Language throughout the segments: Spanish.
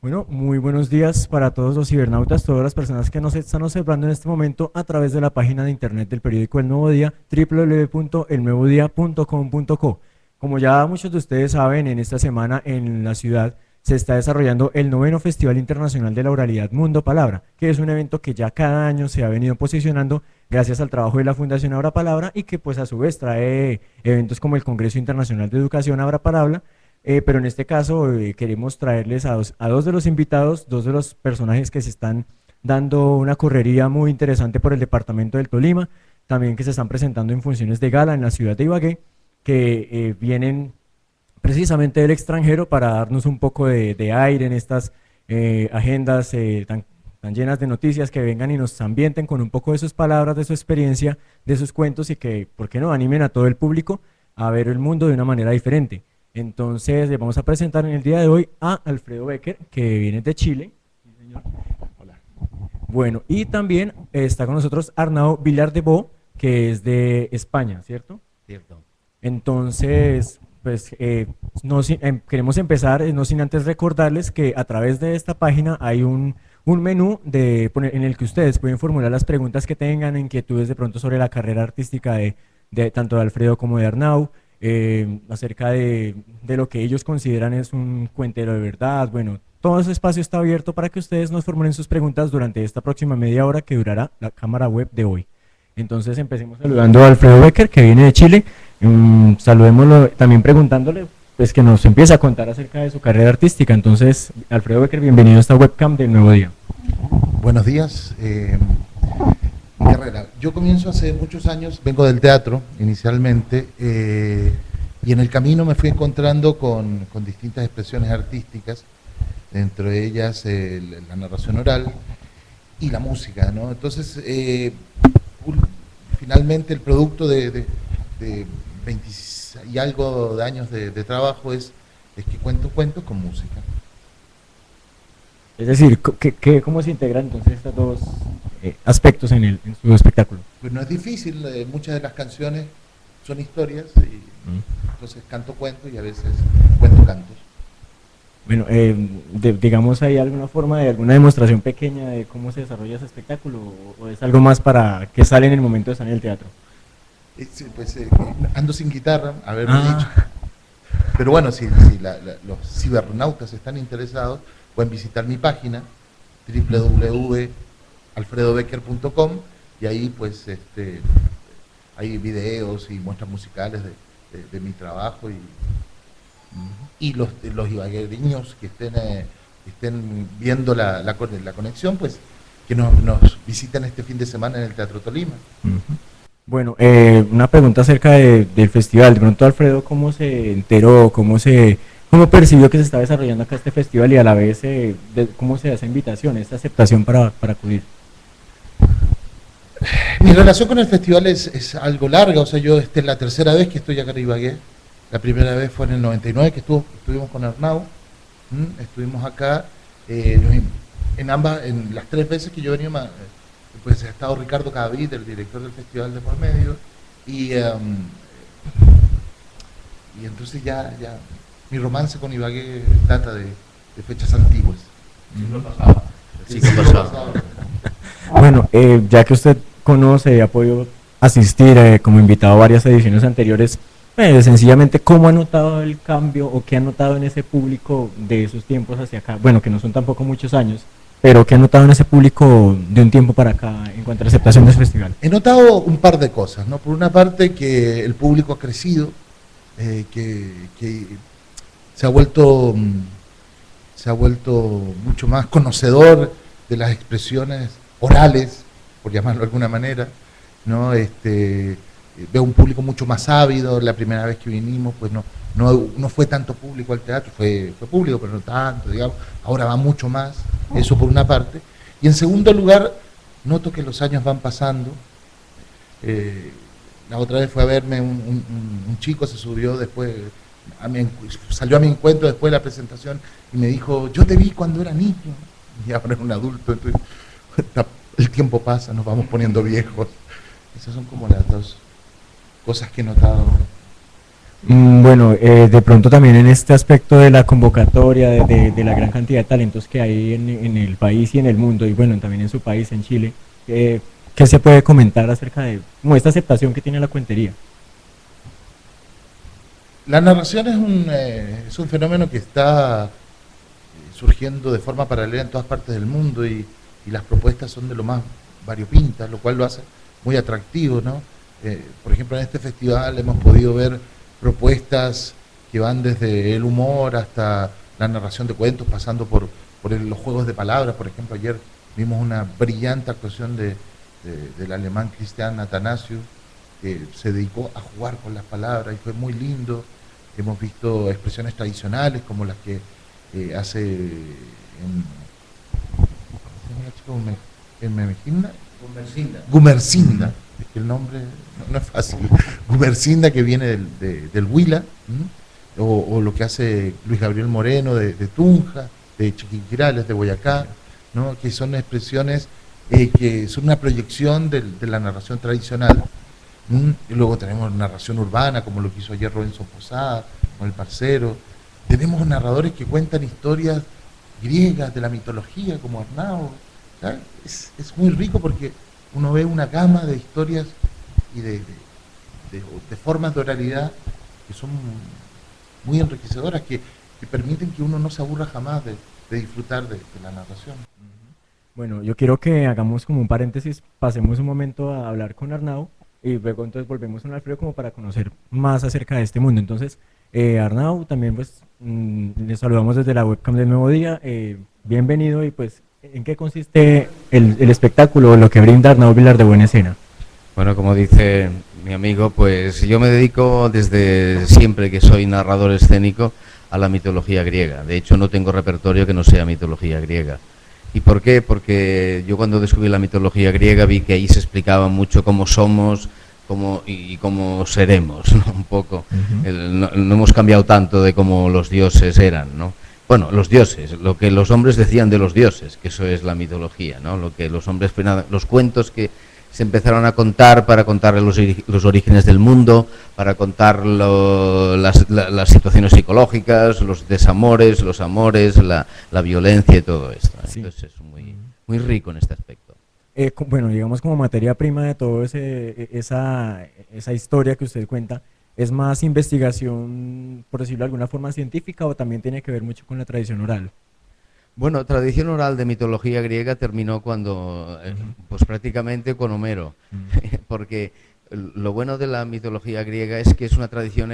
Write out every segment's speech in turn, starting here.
Bueno, muy buenos días para todos los cibernautas, todas las personas que nos están observando en este momento a través de la página de internet del periódico El Nuevo Día, www.elnuevodia.com.co. Como ya muchos de ustedes saben, en esta semana en la ciudad se está desarrollando el noveno Festival Internacional de la Oralidad Mundo Palabra, que es un evento que ya cada año se ha venido posicionando gracias al trabajo de la Fundación Abra Palabra y que pues a su vez trae eventos como el Congreso Internacional de Educación Abra Palabra, pero en este caso queremos traerles a dos de los invitados, dos de los personajes que se están dando una correría muy interesante por el departamento del Tolima, también que se están presentando en funciones de gala en la ciudad de Ibagué, que vienen precisamente del extranjero para darnos un poco de aire en estas agendas tan llenas de noticias, que vengan y nos ambienten con un poco de sus palabras, de su experiencia, de sus cuentos y que, ¿por qué no?, animen a todo el público a ver el mundo de una manera diferente. Entonces, le vamos a presentar en el día de hoy a Alfredo Becker, que viene de Chile. Sí, señor. Hola. Bueno, y también está con nosotros Arnau Villar de Bo, que es de España, ¿cierto? Cierto. Entonces, pues queremos empezar, no sin antes recordarles que a través de esta página hay un menú en el que ustedes pueden formular las preguntas que tengan, inquietudes de pronto sobre la carrera artística de tanto de Alfredo como de Arnau, acerca de lo que ellos consideran es un cuentero de verdad. Bueno, todo ese espacio está abierto para que ustedes nos formulen sus preguntas durante esta próxima media hora que durará la cámara web de hoy. Entonces empecemos saludando a Alfredo Becker, que viene de Chile. Saludémoslo también preguntándole, pues, que nos empiece a contar acerca de su carrera artística. Entonces, Alfredo Becker, bienvenido a esta webcam del Nuevo Día. Buenos días. Mi carrera. Yo comienzo hace muchos años, vengo del teatro inicialmente, y en el camino me fui encontrando con distintas expresiones artísticas, entre ellas la narración oral y la música, ¿no? Entonces, finalmente el producto de 20 y algo de años de trabajo es que cuento cuentos con música. Es decir, ¿cómo se integran entonces estos dos aspectos en su espectáculo? Pues no es difícil, muchas de las canciones son historias, y entonces canto cuentos y a veces cuento cantos. Bueno, digamos, ¿hay alguna forma de alguna demostración pequeña de cómo se desarrolla ese espectáculo o es algo más para que sale en el momento de estar en el teatro? Sí, pues ando sin guitarra, haberme dicho. Pero bueno, si los cibernautas están interesados, pueden visitar mi página www.alfredobecker.com y ahí pues hay videos y muestras musicales de mi trabajo y los ibaguereños que estén viendo la conexión, pues que nos visiten este fin de semana en el Teatro Tolima. Bueno, una pregunta acerca del festival. De pronto, Alfredo, ¿cómo se enteró, cómo percibió que se está desarrollando acá este festival y a la vez cómo se hace invitación, esta aceptación para acudir? Mi relación con el festival es algo larga, o sea, yo es la tercera vez que estoy acá en Ibagué. La primera vez fue en el 99 que estuvimos con Arnau, estuvimos acá, en las tres veces que yo he venido, pues ha estado Ricardo Cadavid, el director del festival de por medio, y entonces ya mi romance con Ibagué data de fechas antiguas. Siglo pasado. El siglo pasado. Bueno, ya que usted conoce y ha podido asistir como invitado a varias ediciones anteriores, sencillamente, ¿cómo ha notado el cambio o qué ha notado en ese público de esos tiempos hacia acá? Bueno, que no son tampoco muchos años, pero ¿qué ha notado en ese público de un tiempo para acá en cuanto a la aceptación de ese festival? He notado un par de cosas, ¿no? Por una parte, que el público ha crecido, que se ha vuelto mucho más conocedor de las expresiones orales, por llamarlo de alguna manera, ¿no? Veo un público mucho más ávido. La primera vez que vinimos, pues no fue tanto público al teatro, fue público, pero no tanto, digamos. Ahora va mucho más, eso por una parte. Y en segundo lugar, noto que los años van pasando. La otra vez fue a verme un chico, se subió después, salió a mi encuentro después de la presentación y me dijo: yo te vi cuando era niño, y ahora es un adulto. Entonces, el tiempo pasa, nos vamos poniendo viejos. Esas son como las dos cosas que he notado. Bueno, de pronto también en este aspecto de la convocatoria, de la gran cantidad de talentos que hay en el país y en el mundo, y bueno, también en su país, en Chile, ¿qué se puede comentar acerca de como esta aceptación que tiene la cuentería? La narración es un fenómeno que está surgiendo de forma paralela en todas partes del mundo y las propuestas son de lo más variopintas, lo cual lo hace muy atractivo, ¿no? Por ejemplo, en este festival hemos podido ver propuestas que van desde el humor hasta la narración de cuentos, pasando por los juegos de palabras. Por ejemplo, ayer vimos una brillante actuación del alemán Christian Athanasius, que se dedicó a jugar con las palabras y fue muy lindo. Hemos visto expresiones tradicionales como las que hace ¿cómo se llama la chica? Gumersinda. Gumersinda. Es que el nombre no es fácil. Gumersinda, que viene del Huila, o lo que hace Luis Gabriel Moreno de Tunja, de Chiquinquirales, de Boyacá, ¿no? Que son expresiones que son una proyección de la narración tradicional. Y luego tenemos narración urbana, como lo que hizo ayer Robinson Posada, con El Parcero. Tenemos narradores que cuentan historias griegas de la mitología, como Arnao. Es muy rico porque uno ve una gama de historias y de formas de oralidad que son muy enriquecedoras, que permiten que uno no se aburra jamás de disfrutar de la narración. Bueno, yo quiero que hagamos como un paréntesis, pasemos un momento a hablar con Arnau y luego entonces volvemos con Alfredo como para conocer más acerca de este mundo. Entonces, Arnau, también pues les saludamos desde la webcam del Nuevo Día. Bienvenido y pues, ¿en qué consiste el espectáculo o lo que brinda Arnau Vilar de Buena Escena? Bueno, como dice mi amigo, pues yo me dedico desde siempre que soy narrador escénico a la mitología griega. De hecho, no tengo repertorio que no sea mitología griega. ¿Y por qué? Porque yo cuando descubrí la mitología griega vi que ahí se explicaba mucho cómo somos y cómo seremos, ¿no? Un poco. No hemos cambiado tanto de cómo los dioses eran, ¿no? Bueno, los dioses, lo que los hombres decían de los dioses, que eso es la mitología, ¿no? Lo que los hombres, los cuentos que se empezaron a contar para contar los orígenes del mundo, para contar las situaciones psicológicas, los desamores, los amores, la violencia y todo esto. Sí. Entonces es muy rico en este aspecto. Bueno, digamos como materia prima de todo esa historia que usted cuenta, ¿es más investigación, por decirlo de alguna forma, científica o también tiene que ver mucho con la tradición oral? Bueno, tradición oral de mitología griega terminó cuando, pues prácticamente con Homero, porque lo bueno de la mitología griega es que es una tradición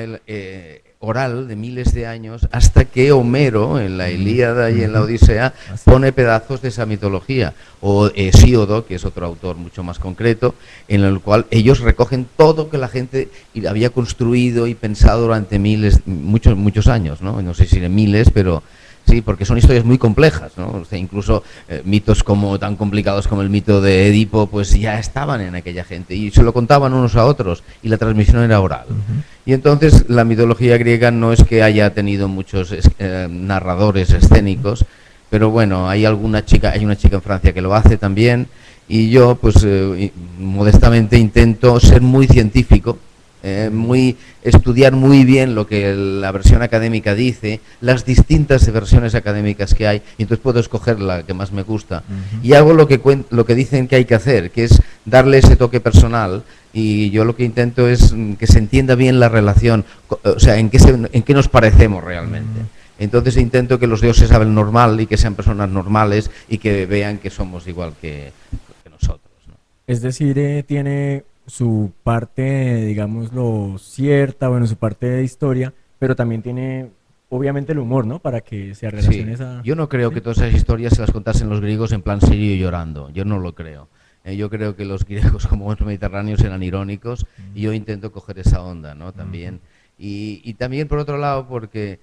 oral de miles de años hasta que Homero, en la Ilíada y en la Odisea, pone pedazos de esa mitología, o Hesíodo, que es otro autor mucho más concreto, en el cual ellos recogen todo que la gente había construido y pensado durante muchos años, no sé si de miles, pero sí, porque son historias muy complejas, ¿no? O sea, incluso mitos como tan complicados como el mito de Edipo, pues ya estaban en aquella gente y se lo contaban unos a otros y la transmisión era oral. Y entonces la mitología griega no es que haya tenido muchos narradores escénicos, pero bueno, hay una chica en Francia que lo hace también y yo pues modestamente intento ser muy científico. Estudiar muy bien lo que la versión académica dice, las distintas versiones académicas que hay, y entonces puedo escoger la que más me gusta, y hago lo que dicen que hay que hacer, que es darle ese toque personal, y yo lo que intento es que se entienda bien la relación, o sea, en qué nos parecemos realmente. Entonces intento que los dioses hablen normal y que sean personas normales y que vean que somos igual que nosotros, ¿no? Es decir, tiene su parte, digámoslo, cierta, bueno, su parte de historia, pero también tiene, obviamente, el humor, ¿no? Para que se relacione esa... Yo no creo ¿sí? que todas esas historias se las contasen los griegos en plan serio y llorando. Yo no lo creo. Yo creo que los griegos, como buenos mediterráneos, eran irónicos y yo intento coger esa onda, ¿no? También. Y también, por otro lado, porque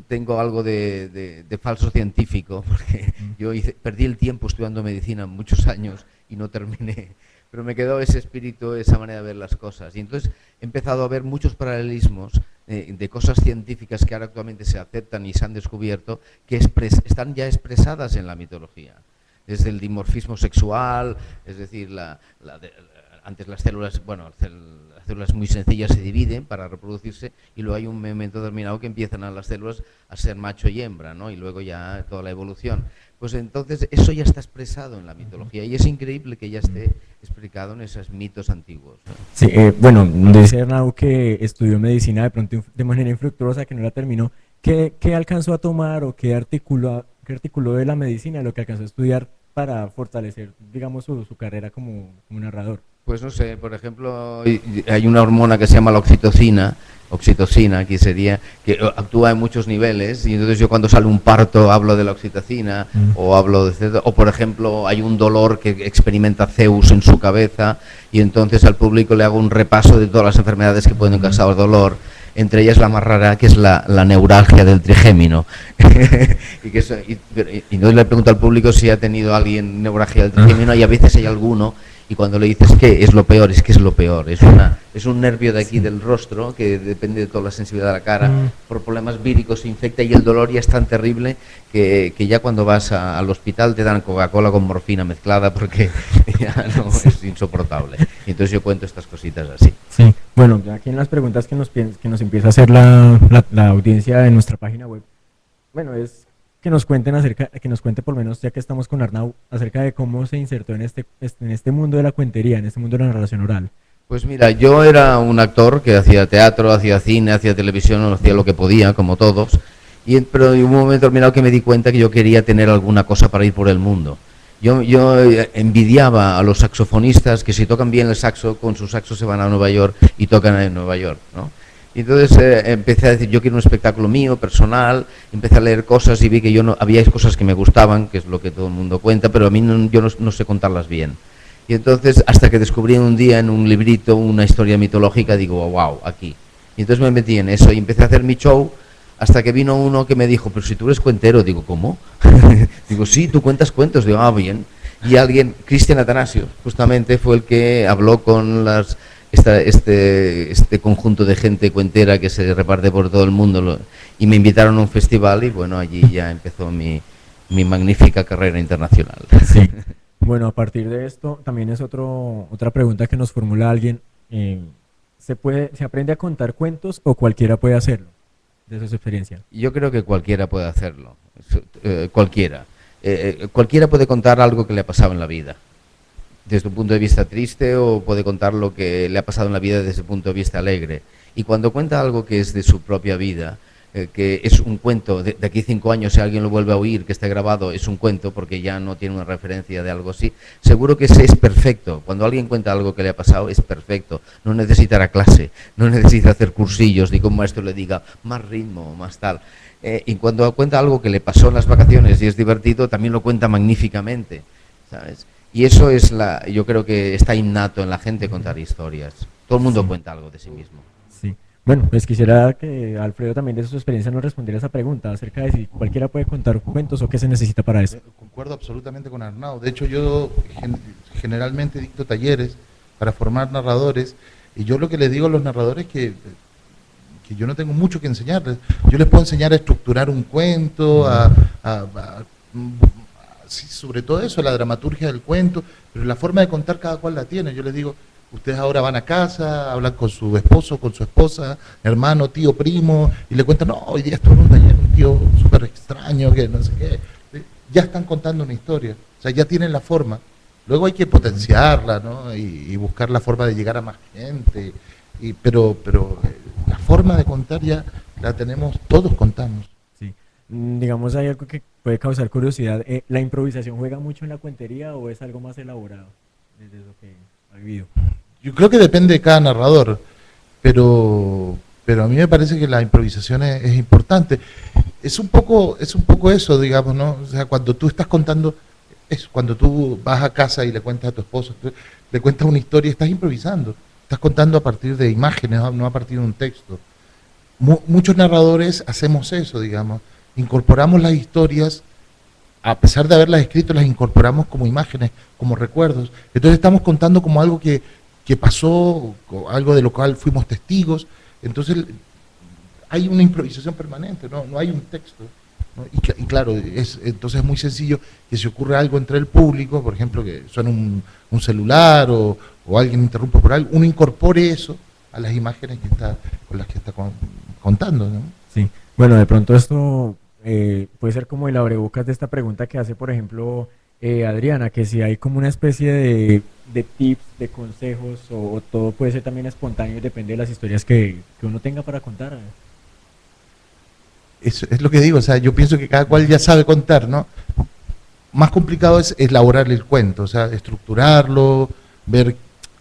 tengo algo de falso científico, porque yo perdí el tiempo estudiando medicina muchos años y no terminé. Pero me quedó ese espíritu, esa manera de ver las cosas. Y entonces he empezado a ver muchos paralelismos de cosas científicas que ahora actualmente se aceptan y se han descubierto que están ya expresadas en la mitología. Desde el dimorfismo sexual, es decir, antes las células, bueno, las células muy sencillas se dividen para reproducirse y luego hay un momento determinado que empiezan a las células a ser macho y hembra, ¿no? Y luego ya toda la evolución. Pues entonces eso ya está expresado en la mitología y es increíble que ya esté explicado en esos mitos antiguos, ¿no? Sí, bueno, dice Arnau que estudió medicina de pronto de manera infructuosa, que no la terminó. ¿Qué alcanzó a tomar o qué articuló de la medicina lo que alcanzó a estudiar para fortalecer, digamos, su carrera como narrador? Pues no sé, por ejemplo, hay una hormona que se llama la oxitocina, aquí sería, que actúa en muchos niveles, y entonces yo cuando sale un parto hablo de la oxitocina, o hablo de, o por ejemplo, hay un dolor que experimenta Zeus en su cabeza, y entonces al público le hago un repaso de todas las enfermedades que pueden causar dolor, entre ellas la más rara, que es la neuralgia del trigémino. y entonces le pregunto al público si ha tenido alguien neuralgia del trigémino, y a veces hay alguno. Y cuando le dices que es lo peor, es que es lo peor. Es un nervio de aquí del rostro que depende de toda la sensibilidad de la cara. Por problemas víricos se infecta y el dolor ya es tan terrible que ya cuando vas al hospital te dan Coca-Cola con morfina mezclada porque ya no es insoportable. Y entonces yo cuento estas cositas así. Sí, bueno, ya aquí en las preguntas que nos empieza a hacer la audiencia de nuestra página web, bueno, es que nos cuente por lo menos, ya que estamos con Arnau, acerca de cómo se insertó en este mundo de la cuentería, en este mundo de la narración oral. Pues mira, yo era un actor que hacía teatro, hacía cine, hacía televisión, hacía lo que podía, como todos, pero en un momento determinado que me di cuenta que yo quería tener alguna cosa para ir por el mundo. Yo envidiaba a los saxofonistas que si tocan bien el saxo, con su saxo se van a Nueva York y tocan en Nueva York, ¿no? Y entonces empecé a decir, yo quiero un espectáculo mío, personal, empecé a leer cosas y vi que había cosas que me gustaban, que es lo que todo el mundo cuenta, pero a mí yo no sé contarlas bien. Y entonces, hasta que descubrí un día en un librito una historia mitológica, digo, wow, aquí. Y entonces me metí en eso y empecé a hacer mi show, hasta que vino uno que me dijo, pero si tú eres cuentero, digo, ¿cómo? Digo, sí, tú cuentas cuentos, digo, bien. Y alguien, Cristian Atanasio, justamente fue el que habló con este conjunto de gente cuentera que se reparte por todo el mundo y me invitaron a un festival y bueno, allí ya empezó mi magnífica carrera internacional. Sí. Bueno, a partir de esto también es otra pregunta que nos formula alguien. ¿Se aprende a contar cuentos o cualquiera puede hacerlo? De su experiencia. Yo creo que cualquiera puede hacerlo, cualquiera. Cualquiera puede contar algo que le ha pasado en la vida, desde un punto de vista triste, o puede contar lo que le ha pasado en la vida desde un punto de vista alegre. Y cuando cuenta algo que es de su propia vida, que es un cuento, de aquí 5 años si alguien lo vuelve a oír, que esté grabado, es un cuento porque ya no tiene una referencia de algo así, seguro que ese es perfecto. Cuando alguien cuenta algo que le ha pasado, es perfecto. No necesita ir a clase, no necesita hacer cursillos, ni que un maestro le diga más ritmo, más tal. Y cuando cuenta algo que le pasó en las vacaciones y es divertido, también lo cuenta magníficamente, ¿sabes? Y eso yo creo que está innato en la gente, contar historias. Todo el mundo cuenta algo de sí mismo. Sí. Bueno, pues quisiera que Alfredo también de su experiencia nos respondiera esa pregunta acerca de si cualquiera puede contar cuentos o qué se necesita para eso. Concuerdo absolutamente con Arnau. De hecho, yo generalmente dicto talleres para formar narradores y yo lo que les digo a los narradores es que yo no tengo mucho que enseñarles. Yo les puedo enseñar a estructurar un cuento, sí, sobre todo eso, la dramaturgia del cuento, pero la forma de contar cada cual la tiene. Yo les digo, ustedes ahora van a casa, hablan con su esposo, con su esposa, hermano, tío, primo, y le cuentan, no, hoy día estuvo en un taller un tío súper extraño, que no sé qué. Ya están contando una historia, o sea, ya tienen la forma. Luego hay que potenciarla, ¿no? Y buscar la forma de llegar a más gente, pero la forma de contar ya la tenemos, todos contamos. Sí. Digamos, hay algo que puede causar curiosidad. ¿La improvisación juega mucho en la cuentería o es algo más elaborado desde lo que ha vivido? Yo creo que depende de cada narrador, pero a mí me parece que la improvisación es importante. Es un poco eso, digamos, ¿no? O sea, cuando tú estás contando, cuando tú vas a casa y le cuentas a tu esposo, le cuentas una historia, estás improvisando, estás contando a partir de imágenes, no a partir de un texto. Muchos narradores hacemos eso, digamos, incorporamos las historias, a pesar de haberlas escrito, las incorporamos como imágenes, como recuerdos. Entonces estamos contando como algo que pasó, algo de lo cual fuimos testigos. Entonces hay una improvisación permanente, no hay un texto, ¿no? Y claro, entonces es muy sencillo que si ocurre algo entre el público, por ejemplo, que suena un celular o alguien interrumpe por algo, uno incorpore eso a las imágenes con las que está contando, ¿no? Sí, bueno, de pronto esto puede ser como el abrebocas de esta pregunta que hace, por ejemplo, Adriana, que si hay como una especie de tips, de consejos, o todo puede ser también espontáneo y depende de las historias que uno tenga para contar. Es lo que digo, o sea, yo pienso que cada cual ya sabe contar, ¿no? Más complicado es elaborar el cuento, o sea, estructurarlo, ver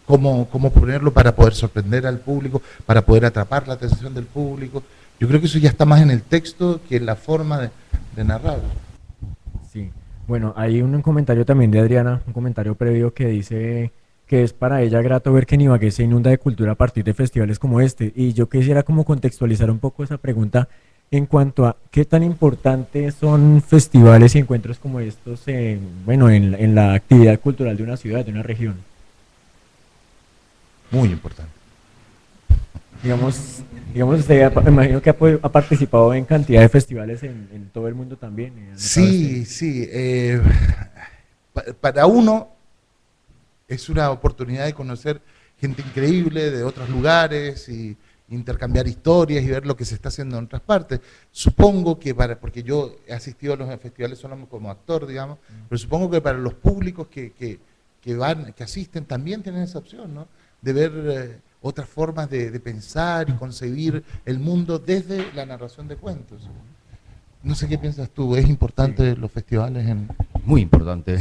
cómo ponerlo para poder sorprender al público, para poder atrapar la atención del público. Yo creo que eso ya está más en el texto que en la forma de narrar. Sí, bueno, hay un comentario también de Adriana, un comentario previo que dice que es para ella grato ver que en Ibagué se inunda de cultura a partir de festivales como este. Y yo quisiera como contextualizar un poco esa pregunta en cuanto a qué tan importantes son festivales y encuentros como estos, bueno, en la actividad cultural de una ciudad, de una región. Muy importante. Digamos usted, me imagino que ha participado en cantidad de festivales en todo el mundo también. Sí, sí. Para uno es una oportunidad de conocer gente increíble de otros lugares y intercambiar historias y ver lo que se está haciendo en otras partes. Supongo que porque yo he asistido a los festivales solo como actor, digamos, pero supongo que para los públicos que asisten también tienen esa opción, ¿no? De ver otras formas de pensar y concebir el mundo desde la narración de cuentos. No sé qué piensas tú, ¿es importante los festivales en...? Muy importante,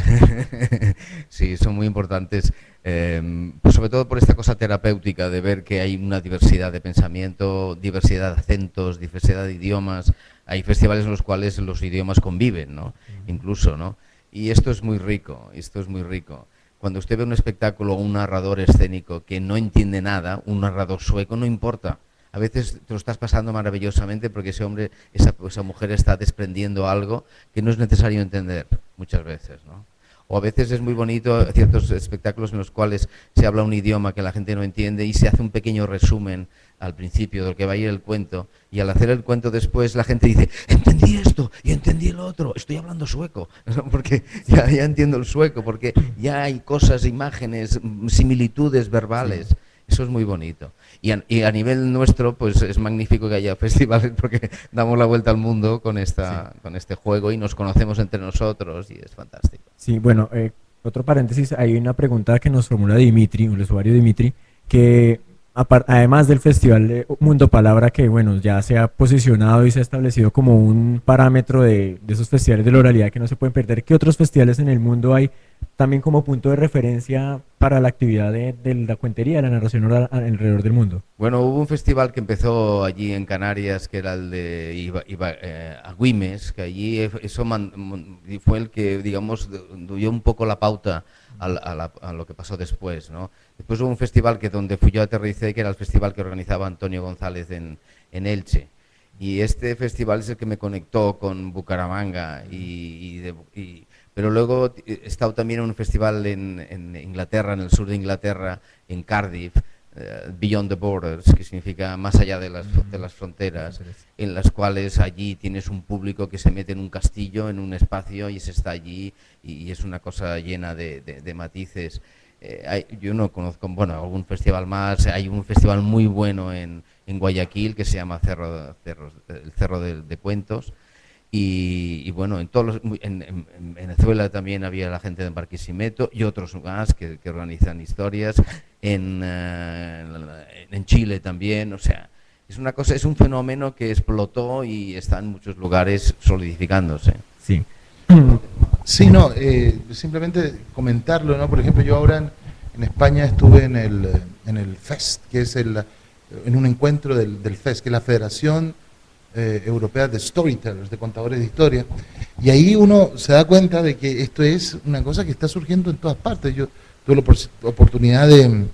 sí, son muy importantes, pues sobre todo por esta cosa terapéutica de ver que hay una diversidad de pensamiento, diversidad de acentos, diversidad de idiomas. Hay festivales en los cuales los idiomas conviven, ¿no? Incluso, ¿no? Y esto es muy rico, Cuando usted ve un espectáculo o un narrador escénico que no entiende nada, un narrador sueco, no importa. A veces te lo estás pasando maravillosamente porque ese hombre, esa mujer está desprendiendo algo que no es necesario entender muchas veces, ¿no? O a veces es muy bonito ciertos espectáculos en los cuales se habla un idioma que la gente no entiende y se hace un pequeño resumen al principio de lo que va a ir el cuento, y al hacer el cuento después la gente dice, entendí esto y entendí lo otro, estoy hablando sueco, porque ya entiendo el sueco, porque ya hay cosas, imágenes, similitudes verbales. Sí. Eso es muy bonito. Y a nivel nuestro, pues es magnífico que haya festivales porque damos la vuelta al mundo con este juego y nos conocemos entre nosotros y es fantástico. Sí, bueno, otro paréntesis, hay una pregunta que nos formula Dimitri, un usuario Dimitri, que además del Festival de Mundo Palabra, que bueno, ya se ha posicionado y se ha establecido como un parámetro de esos festivales de la oralidad que no se pueden perder, ¿qué otros festivales en el mundo hay también como punto de referencia para la actividad de la cuentería, de la narración oral alrededor del mundo? Bueno, hubo un festival que empezó allí en Canarias, que era el de Agüimes, que allí eso fue el que, digamos, dio un poco la pauta a lo que pasó después, ¿no? Después hubo un festival donde fui yo aterricé, que era el festival que organizaba Antonio González en Elche. Y este festival es el que me conectó con Bucaramanga pero luego he estado también en un festival en Inglaterra, en el sur de Inglaterra, en Cardiff, Beyond the Borders, que significa más allá de las fronteras, en las cuales allí tienes un público que se mete en un castillo, en un espacio, y se está allí, y es una cosa llena de matices. Yo no conozco, bueno, algún festival más. Hay un festival muy bueno en Guayaquil que se llama el Cerro de Cuentos. Y bueno, en Venezuela también había la gente de Barquisimeto y otros más que organizan historias, en Chile también, o sea, es un fenómeno que explotó y está en muchos lugares solidificándose. Sí. Sí, no, simplemente comentarlo, ¿no? Por ejemplo, yo ahora en España estuve en el FEST, que es en un encuentro del FEST, que es la Federación Europea de Storytellers, de contadores de historia, y ahí uno se da cuenta de que esto es una cosa que está surgiendo en todas partes. Yo tuve la oportunidad de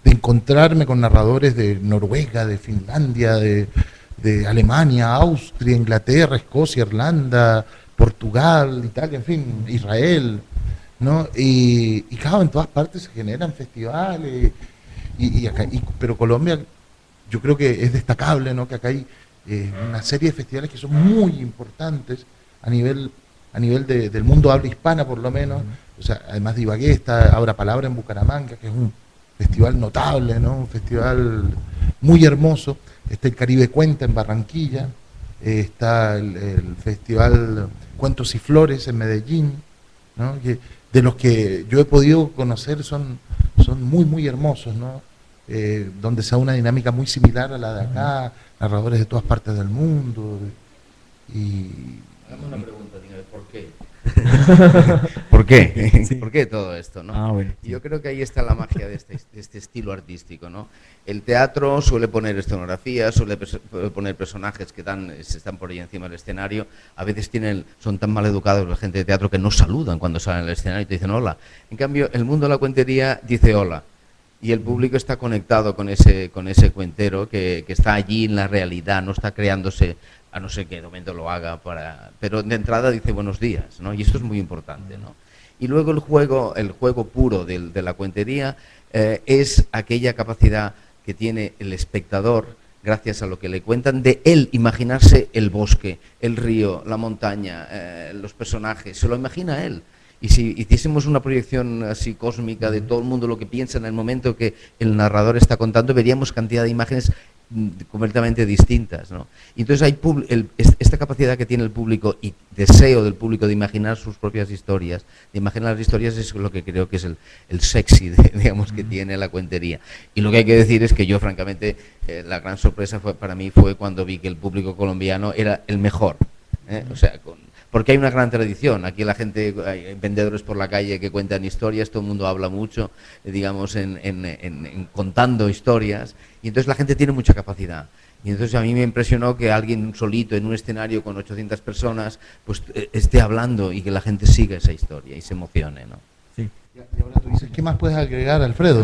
encontrarme con narradores de Noruega, de Finlandia, de Alemania, Austria, Inglaterra, Escocia, Irlanda, Portugal, Italia, en fin, Israel, ¿no? Y claro, en todas partes se generan festivales, pero Colombia yo creo que es destacable, ¿no? Que acá hay una serie de festivales que son muy importantes a nivel del mundo habla hispana, por lo menos. O sea, además de Ibagué está Ahora Palabra en Bucaramanga, que es festival notable, ¿no? Un festival muy hermoso. Está el Caribe Cuenta en Barranquilla, está el Festival Cuentos y Flores en Medellín, ¿no? Que de los que yo he podido conocer son muy, muy hermosos, ¿no? Donde se da una dinámica muy similar a la de acá, narradores de todas partes del mundo. Hagamos una pregunta, dígame, ¿por qué? ¿Por qué? Sí. ¿Por qué todo esto, no? Ah, bueno. Yo creo que ahí está la magia de este estilo artístico, ¿no? El teatro suele poner escenografía, suele poner personajes que están por ahí encima del escenario. A veces son tan mal educados la gente de teatro que no saludan cuando salen al escenario y te dicen hola. En cambio, el mundo de la cuentería dice hola. Y el público está conectado con ese cuentero que está allí en la realidad, no está creándose, a no ser que de momento lo haga, pero de entrada dice buenos días, ¿no? Y esto es muy importante, ¿no? Y luego el juego puro de la cuentería es aquella capacidad que tiene el espectador, gracias a lo que le cuentan, de él imaginarse el bosque, el río, la montaña, los personajes, se lo imagina él. Y si hiciésemos una proyección así cósmica de todo el mundo lo que piensa en el momento que el narrador está contando, veríamos cantidad de imágenes completamente distintas, ¿no? Y entonces hay esta capacidad que tiene el público y deseo del público de imaginar sus propias historias, de imaginar las historias, es lo que creo que es el sexy, digamos, que tiene la cuentería. Y lo que hay que decir es que yo, francamente, la gran sorpresa para mí fue cuando vi que el público colombiano era el mejor, ¿eh? O sea, porque hay una gran tradición. Aquí la gente, hay vendedores por la calle que cuentan historias, todo el mundo habla mucho, digamos, en contando historias, y entonces la gente tiene mucha capacidad. Y entonces a mí me impresionó que alguien solito en un escenario con 800 personas, pues esté hablando y que la gente siga esa historia y se emocione, ¿no? Sí. Y ahora tú dices, ¿qué más puedes agregar, Alfredo?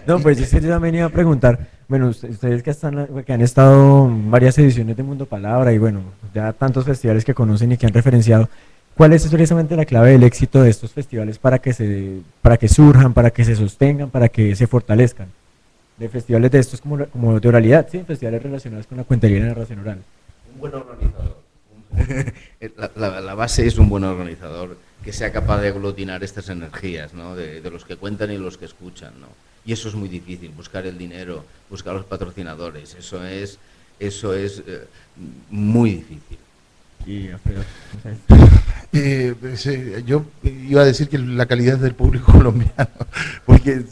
No, pues es que yo también iba a preguntar, bueno, ustedes que han estado en varias ediciones de Mundo Palabra y bueno, ya tantos festivales que conocen y que han referenciado, ¿cuál es precisamente la clave del éxito de estos festivales para que surjan, para que se sostengan, para que se fortalezcan? De festivales de estos como de oralidad, ¿sí? Festivales relacionados con la cuentería y la narración oral. Un buen organizador. La base es un buen organizador que sea capaz de aglutinar estas energías, ¿no? De los que cuentan y los que escuchan, ¿no? Y eso es muy difícil, buscar el dinero, buscar los patrocinadores, eso es muy difícil. Y Alfredo, Yo iba a decir que la calidad del público colombiano, porque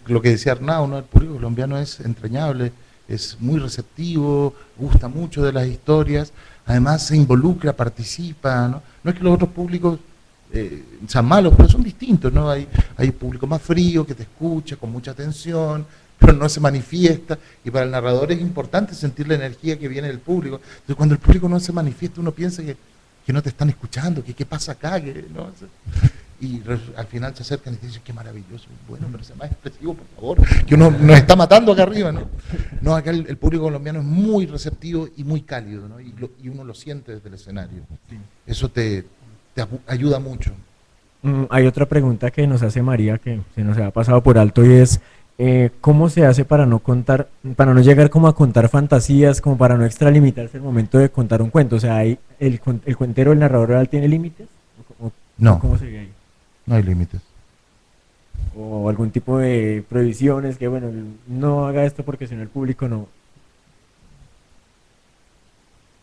lo que decía Arnau, ¿no? El público colombiano es entrañable, es muy receptivo, gusta mucho de las historias, además se involucra, participa, ¿no? No es que los otros públicos sean malos, pero son distintos, ¿no? Hay público más frío que te escucha con mucha atención, pero no se manifiesta, y para el narrador es importante sentir la energía que viene del público. Entonces cuando el público no se manifiesta, uno piensa que no te están escuchando, que qué pasa acá, ¿no? Y al final se acercan y te dicen, qué maravilloso, bueno, pero sea más expresivo, por favor, que uno nos está matando acá arriba, ¿no? No, acá el público colombiano es muy receptivo y muy cálido, ¿no? Y uno lo siente desde el escenario. sí. Eso te ayuda mucho. Hay otra pregunta que nos hace María que se nos ha pasado por alto y es ¿cómo se hace para no llegar como a contar fantasías, como para no extralimitarse el momento de contar un cuento? O sea, ¿el cuentero, el narrador oral tiene límites? No. ¿Cómo sería ahí? No hay límites. O algún tipo de prohibiciones que, bueno, no haga esto porque si no el público no.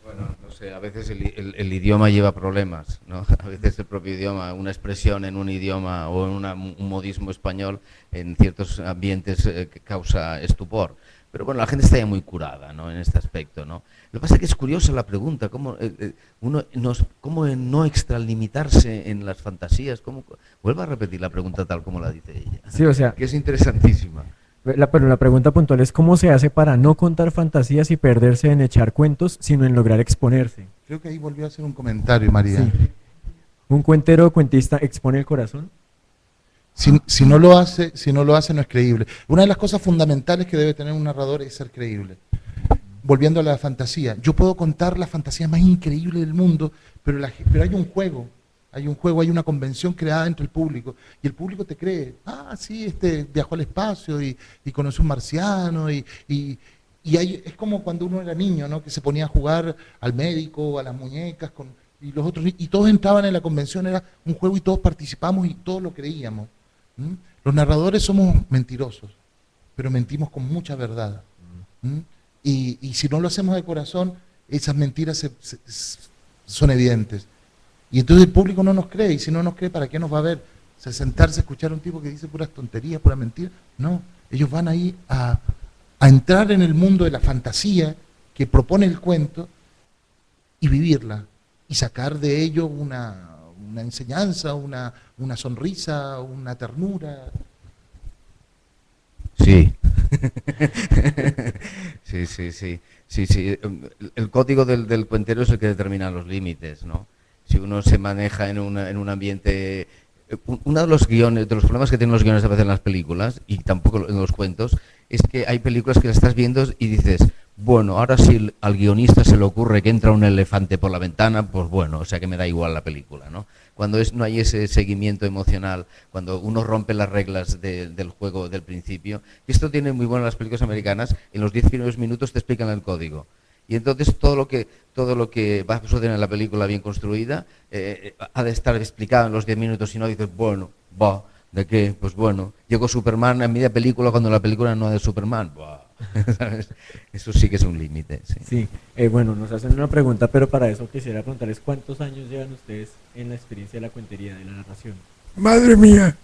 Bueno, no sé, a veces el idioma lleva problemas, ¿no? A veces el propio idioma, una expresión en un idioma o en un modismo español en ciertos ambientes causa estupor. Pero bueno, la gente está ya muy curada, ¿no? En este aspecto, ¿no? Lo que pasa es que es curiosa la pregunta, ¿cómo no extralimitarse en las fantasías? Vuelva a repetir la pregunta tal como la dice ella. Sí, o sea, Que es interesantísima. pero la pregunta puntual es ¿cómo se hace para no contar fantasías y perderse en echar cuentos, sino en lograr exponerse? Creo que ahí volvió a hacer un comentario, María. Sí. ¿Un cuentero o cuentista expone el corazón? Si no lo hace, no es creíble. Una de las cosas fundamentales que debe tener un narrador es ser creíble. Volviendo a la fantasía, yo puedo contar la fantasía más increíble del mundo, pero hay un juego, hay una convención creada entre el público, y el público te cree, sí, viajó al espacio y conoció un marciano, es como cuando uno era niño, ¿no? Que se ponía a jugar al médico, a las muñecas, y los otros, y todos entraban en la convención, era un juego y todos participamos y todos lo creíamos. Los narradores somos mentirosos, pero mentimos con mucha verdad. ¿Mm? Y si no lo hacemos de corazón, esas mentiras son evidentes. Y entonces el público no nos cree, y si no nos cree, ¿para qué nos va a ver? O sea, sentarse a escuchar a un tipo que dice puras tonterías, puras mentiras. No, ellos van ahí a entrar en el mundo de la fantasía que propone el cuento y vivirla, y sacar de ello una enseñanza, una sonrisa, una ternura. Sí. Sí, sí, sí, sí, sí. El código del cuentero es el que determina los límites, ¿no? Si uno se maneja en un ambiente... Uno de los guiones, de los problemas que tienen los guiones a veces en las películas, y tampoco en los cuentos, es que hay películas que las estás viendo y dices, bueno, ahora si al guionista se le ocurre que entra un elefante por la ventana, pues bueno, o sea que me da igual la película, ¿no? Cuando no hay ese seguimiento emocional, cuando uno rompe las reglas del juego del principio, y esto tiene muy bueno en las películas americanas, en los 10 primeros minutos te explican el código. Y entonces todo lo que va a suceder en la película bien construida ha de estar explicado en los 10 minutos, si no dices, bueno, va, ¿de qué? Pues bueno, llegó Superman a media película cuando la película no es de Superman, bah. ¿Sabes? Eso sí que es un límite. Sí. Sí, bueno, nos hacen una pregunta, pero para eso quisiera preguntarles cuántos años llevan ustedes en la experiencia de la cuentería, de la narración. Madre mía.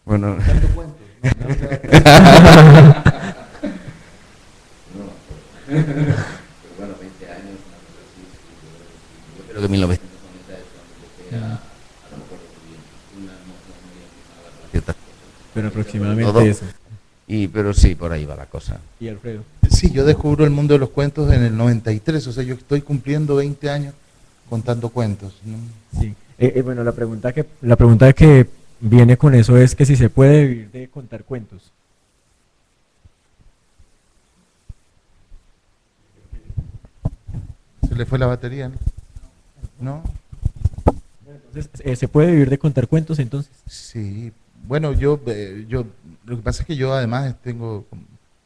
Bueno. ¿Tanto cuento? Pero bueno, 20 años, yo creo que 1990 es cuando empecé a lo mejor ciertas cosas. Pero aproximadamente Todo. eso. Pero sí, por ahí va la cosa. ¿Y Alfredo? Sí, yo descubro el mundo de los cuentos en el 93, o sea, yo estoy cumpliendo 20 años contando cuentos, ¿no? Sí. Bueno, la pregunta que viene con eso es que si se puede vivir de contar cuentos. Se le fue la batería, ¿no? ¿No? Entonces, ¿se puede vivir de contar cuentos entonces? Sí, bueno, yo lo que pasa es que yo además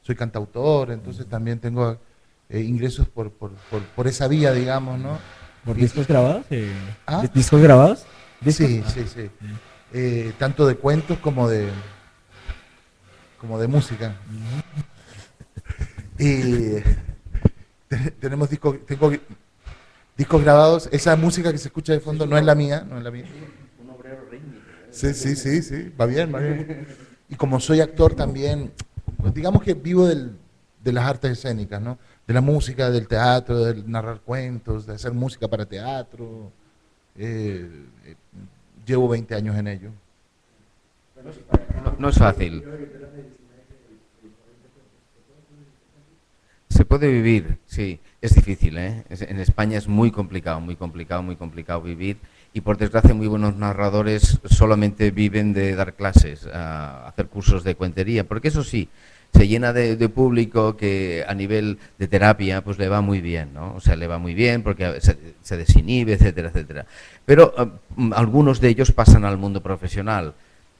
soy cantautor, entonces también tengo ingresos por esa vía, digamos, ¿no? ¿Por Y- discos grabados? ¿Ah? ¿Discos grabados? ¿Discos? Sí, sí, sí. Tanto de cuentos como de música. Y tenemos tengo discos grabados. Esa música que se escucha de fondo no es la mía, no es la mía. Un obrero rítmico. Sí, sí, sí, sí, va bien, va bien. Y como soy actor también, pues digamos que vivo de las artes escénicas, ¿no? De la música, del teatro, del narrar cuentos, de hacer música para teatro. Llevo 20 años en ello. No es fácil. Se puede vivir, sí, es difícil, ¿eh? En España es muy complicado, muy complicado, muy complicado vivir, y por desgracia muy buenos narradores solamente viven de dar clases, hacer cursos de cuentería, porque eso sí, se llena de público que a nivel de terapia pues le va muy bien, ¿no? O sea, le va muy bien porque se desinhibe, etcétera, etcétera. Pero algunos de ellos pasan al mundo profesional.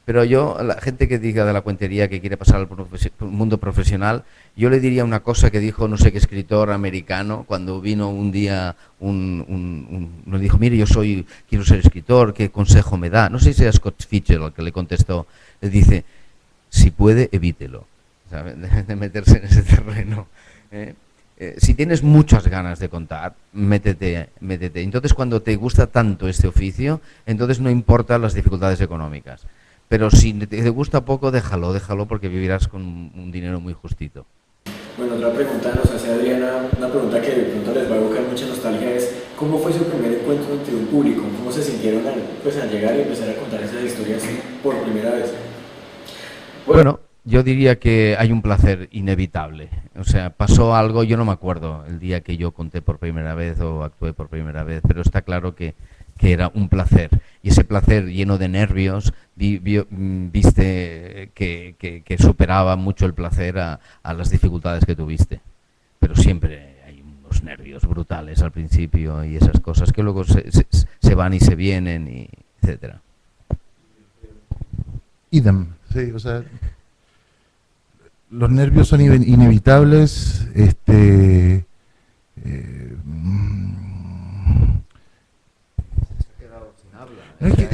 Pero yo, a la gente que diga de la cuentería que quiere pasar al mundo profesional, yo le diría una cosa que dijo no sé qué escritor americano cuando vino un día, nos dijo, mire, quiero ser escritor, ¿qué consejo me da? No sé si era Scott Fitzgerald el que le contestó, le dice, si puede, evítelo, ¿sabe? De meterse en ese terreno. Si tienes muchas ganas de contar, métete. Entonces, cuando te gusta tanto este oficio, entonces no importan las dificultades económicas. Pero si te gusta poco, déjalo, porque vivirás con un dinero muy justito. Bueno, otra pregunta nos hace Adriana, una pregunta que de pronto les va a evocar mucha nostalgia es ¿cómo fue su primer encuentro entre un público? ¿Cómo se sintieron al llegar y empezar a contar esas historias por primera vez? Bueno, yo diría que hay un placer inevitable. O sea, pasó algo, yo no me acuerdo el día que yo conté por primera vez o actué por primera vez, pero está claro que era un placer. Y ese placer lleno de nervios, viste que superaba mucho el placer a las dificultades que tuviste. Pero siempre hay unos nervios brutales al principio y esas cosas que luego se van y se vienen, y etcétera. Idem, sí, o sea, los nervios son inevitables,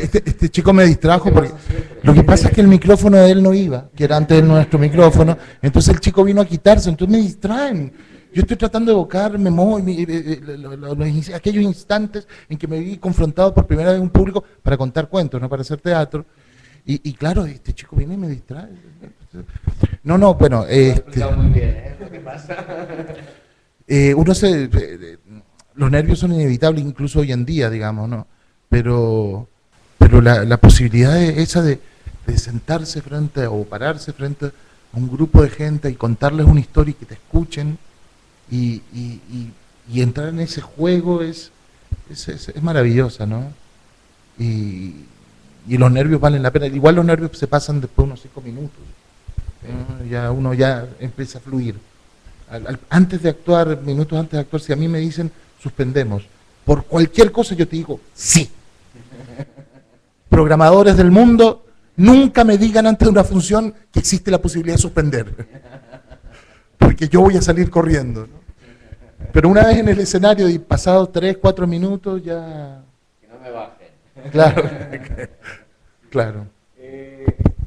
este chico me distrajo porque lo que pasa es que el micrófono de él no iba, que era antes de nuestro micrófono, entonces el chico vino a quitarse, entonces me distraen. Yo estoy tratando de evocar aquellos instantes en que me vi confrontado por primera vez en un público para contar cuentos, no para hacer teatro. Y claro, este chico viene y me distrae. No, bueno, muy bien, ¿Qué pasa? Los nervios son inevitables incluso hoy en día, digamos, ¿no? Pero la posibilidad esa de sentarse o pararse frente a un grupo de gente y contarles una historia y que te escuchen y entrar en ese juego es maravillosa, ¿no? Y los nervios valen la pena. Igual los nervios se pasan después de unos 5 minutos. Ya uno ya empieza a fluir. Antes de actuar, minutos antes de actuar, si a mí me dicen suspendemos, por cualquier cosa yo te digo sí. Programadores del mundo, nunca me digan antes de una función que existe la posibilidad de suspender, porque yo voy a salir corriendo, ¿no? Pero una vez en el escenario y pasados 3, 4 minutos ya... Que no me bajen. Claro, claro.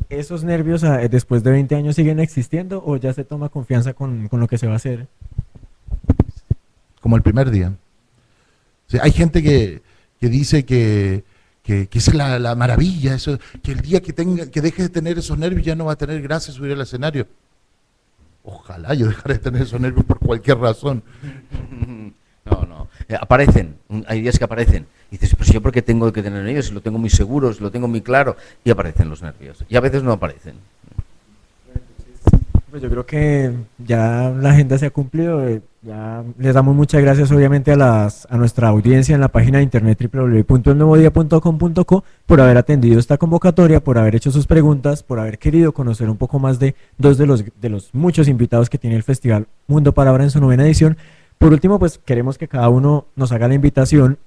¿Esos nervios después de 20 años siguen existiendo o ya se toma confianza con lo que se va a hacer? Como el primer día. O sea, hay gente que dice que es la maravilla, eso, que el día que deje de tener esos nervios ya no va a tener gracia subir al escenario. Ojalá yo dejara de tener esos nervios por cualquier razón. No. Aparecen, hay días que aparecen. Y dices, pues yo porque tengo que tener nervios, si lo tengo muy seguro, si lo tengo muy claro, y aparecen los nervios. Y a veces no aparecen. Pues yo creo que ya la agenda se ha cumplido. Ya les damos muchas gracias obviamente a nuestra audiencia en la página de internet www.elnuevodia.com.co por haber atendido esta convocatoria, por haber hecho sus preguntas, por haber querido conocer un poco más de dos de los muchos invitados que tiene el Festival Mundo Palabra en su 9ª edición. Por último, pues queremos que cada uno nos haga la invitación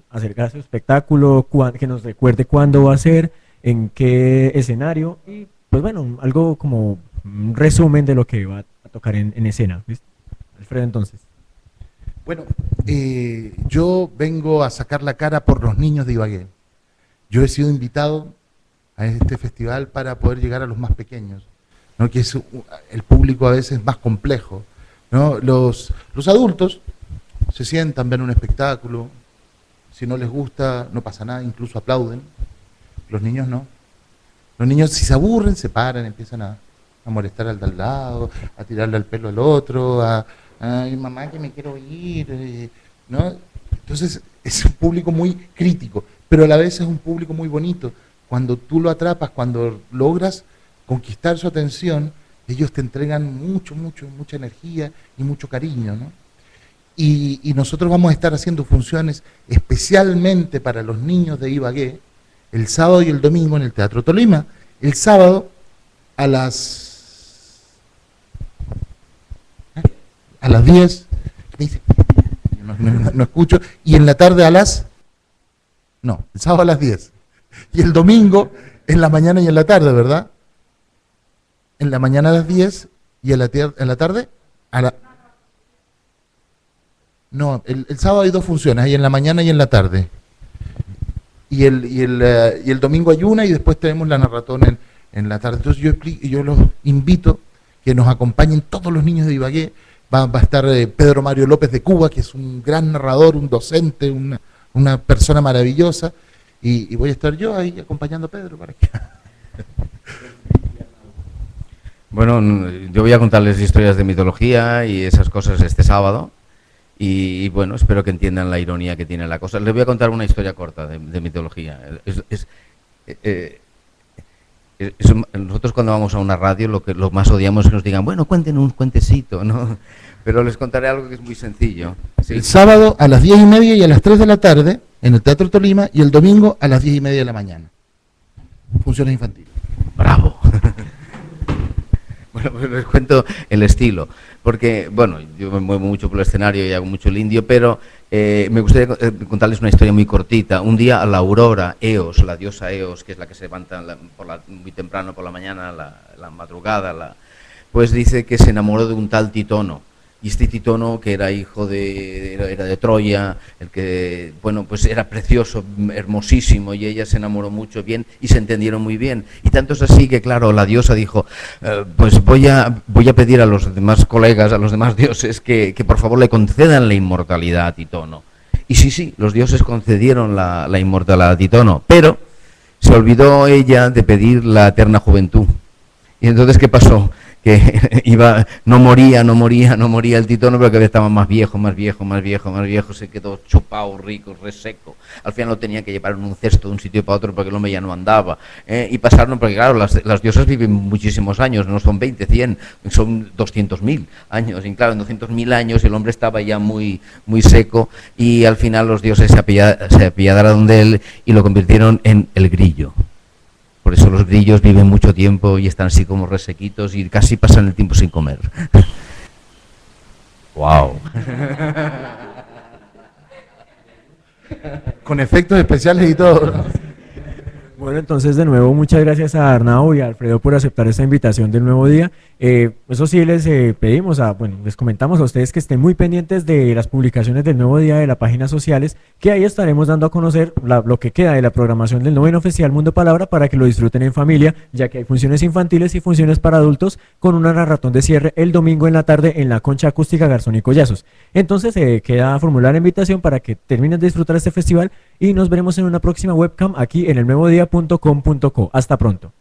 acerca de su espectáculo, que nos recuerde cuándo va a ser, en qué escenario y pues bueno, algo como un resumen de lo que va a tocar en escena. ¿Listo? Alfredo, entonces. Bueno, yo vengo a sacar la cara por los niños de Ibagué. Yo he sido invitado a este festival para poder llegar a los más pequeños, ¿no? Que es el público a veces más complejo, ¿no? Los adultos se sientan, ven un espectáculo, si no les gusta no pasa nada, incluso aplauden. Los niños no. Los niños si se aburren se paran, empiezan a molestar al de al lado, a tirarle al pelo al otro, ay mamá que me quiero ir, ¿no? Entonces es un público muy crítico, pero a la vez es un público muy bonito. Cuando tú lo atrapas, cuando logras conquistar su atención, ellos te entregan mucha energía y mucho cariño, ¿no? Y nosotros vamos a estar haciendo funciones especialmente para los niños de Ibagué, el sábado y el domingo en el Teatro Tolima. El sábado a las 10, ¿qué dice? No escucho, y en la tarde el sábado a las 10, y el domingo en la mañana y en la tarde, ¿verdad? En la mañana a las 10 y en la tarde No, el sábado hay 2 funciones, hay en la mañana y en la tarde. Y el domingo hay una y después tenemos la narratón en la tarde. Entonces yo los invito que nos acompañen todos los niños de Ibagué. Va a estar Pedro Mario López de Cuba, que es un gran narrador, un docente, una persona maravillosa. Y voy a estar yo ahí acompañando a Pedro para que... Bueno, yo voy a contarles historias de mitología y esas cosas este sábado. Y bueno, espero que entiendan la ironía que tiene la cosa. Les voy a contar una historia corta de mitología. Nosotros cuando vamos a una radio lo más odiamos es que nos digan, bueno, cuenten un cuentecito, ¿no? Pero les contaré algo que es muy sencillo. ¿Sí? El sábado a las 10:30 y a las 3 de la tarde en el Teatro Tolima y el domingo a las 10:30 de la mañana. Funciones infantiles. ¡Bravo! Bueno, pues les cuento el estilo, porque, bueno, yo me muevo mucho por el escenario y hago mucho el indio, pero me gustaría contarles una historia muy cortita. Un día a la aurora, Eos, la diosa Eos, que es la que se levanta muy temprano por la mañana, la madrugada, pues dice que se enamoró de un tal Titono. Y este Titono, que era hijo era de Troya, el que, bueno, pues era precioso, hermosísimo, y ella se enamoró mucho bien y se entendieron muy bien. Y tanto es así que, claro, la diosa dijo, pues voy a pedir a los demás colegas, a los demás dioses, que por favor le concedan la inmortalidad a Titono. Y sí, los dioses concedieron la inmortalidad a Titono, pero se olvidó ella de pedir la eterna juventud. Y entonces, ¿qué pasó? Que no moría el Titono, pero cada vez estaba más viejo, se quedó chupado, rico, reseco. Al final lo tenía que llevar en un cesto de un sitio para otro porque el hombre ya no andaba. Y pasaron, porque claro, las diosas viven muchísimos años, no son 20, 100, son 200.000 años. Y claro, en 200.000 años el hombre estaba ya muy seco, y al final los dioses se apiadaron de él y lo convirtieron en el grillo. Por eso los grillos viven mucho tiempo y están así como resequitos y casi pasan el tiempo sin comer. ¡Wow! Con efectos especiales y todo. Bueno, entonces de nuevo muchas gracias a Arnau y a Alfredo por aceptar esta invitación del Nuevo Día. Eso sí, les pedimos, les comentamos a ustedes que estén muy pendientes de las publicaciones del Nuevo Día de las páginas sociales, que ahí estaremos dando a conocer lo que queda de la programación del 9º Festival Mundo Palabra para que lo disfruten en familia, ya que hay funciones infantiles y funciones para adultos con una maratón de cierre el domingo en la tarde en la Concha Acústica Garzón y Collazos. Entonces queda formular la invitación para que terminen de disfrutar este festival y nos veremos en una próxima webcam aquí en elnuevodía.com.co. Hasta pronto.